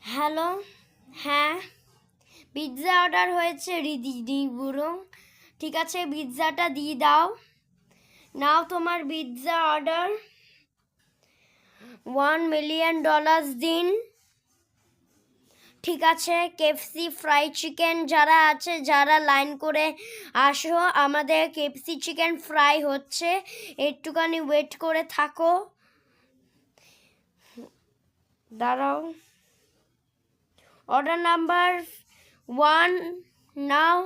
Hello, হ্যাঁ, pizza order হয়েছে রিদি বুড়ো। ঠিক আছে, পিৎজাটা দিয়ে দাও। নাও তোমার পিৎজা অর্ডার। $1 মিলিয়ন দিন। ঠিক আছে, কেএফসি ফ্রাই চিকেন যারা আছে, যারা লাইন করে আসো, আমাদের কেএফসি চিকেন ফ্রাই হচ্ছে, একটুখানি ওয়েট করে থাকো। দাঁড়াও। অর্ডার নাম্বার 1 নাও।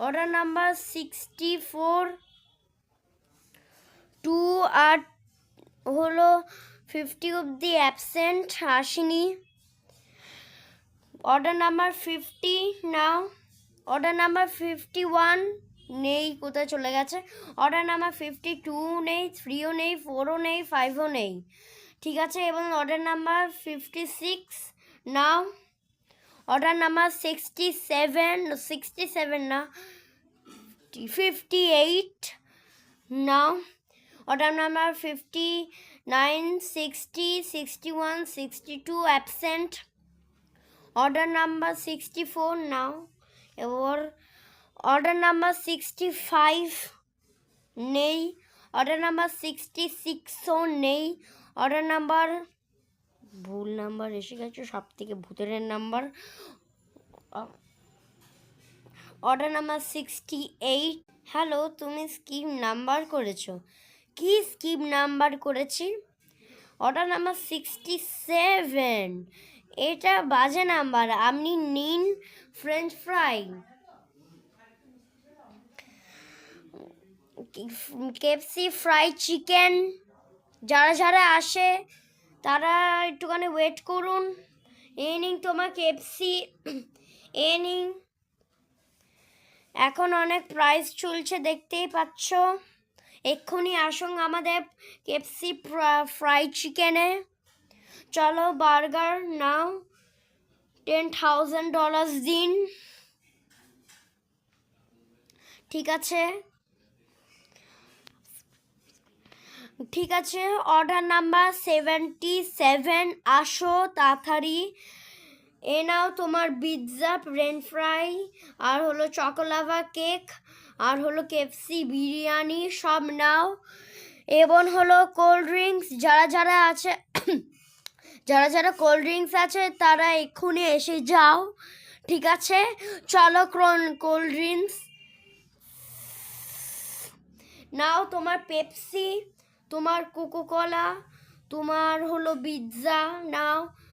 অর্ডার নাম্বার 64 2 আর হলো 50 অবধি অ্যাবসেন্ট আসেনি। অর্ডার নাম্বার 50 নাও। অর্ডার নাম্বার 51 নেই, কোথায় চলে গেছে। অর্ডার নাম্বার 52 নেই, 3ও নেই, 4ও নেই, 5ও নেই। ঠিক আছে, এবং অর্ডার নাম্বার 56 নাও। অর্ডার নাম্বার 67 না, 58 নাও। Order number 59 60 61 62 absent. Order number 64 নাও। এবার অর্ডার নাম্বার 65 নেই। অর্ডার নাম্বার 66ও নেই। অর্ডার নাম্বার ভুল নাম্বার এসে গেছে, সব থেকে ভূতের নাম্বার। Order number 68। হ্যালো, তুমি স্কিপ নাম্বার করেছো? কি স্কিপ নাম্বার করেছি? Order number 67। এটা বাজে নাম্বার। আপনি নিন French fry. KFC fry chicken যারা যারা আসে তারা একটুখানি ওয়েট করুন। এই নিন তোমার কেএফসি, এ নিন। এখন অনেক প্রাইস চলছে, দেখতেই পাচ্ছ। এক্ষুনি আসুন আমাদের কেএফসি ফ্রাই চিকেনে। চলো, বার্গার নাও। $10,000 দিন। ঠিক আছে, ঠিক আছে। অর্ডার নাম্বার 77 আসো তাড়াতাড়ি। এ নাও তোমার পিৎজা, ফ্রেঞ্চ ফ্রাই, আর হলো চকোলাভা কেক, আর হলো কেএফসি বিরিয়ানি, সব নাও। এবং হলো কোল্ড ড্রিঙ্কস যারা যারা আছে যারা যারা কোল্ড ড্রিঙ্কস আছে তারা এক্ষুনি এসে যাও। ঠিক আছে, চলো কোল্ড ড্রিঙ্কস নাও। তোমার পেপসি, তোমার কোকোকোলা, তোমার হলো পিৎজা নাও।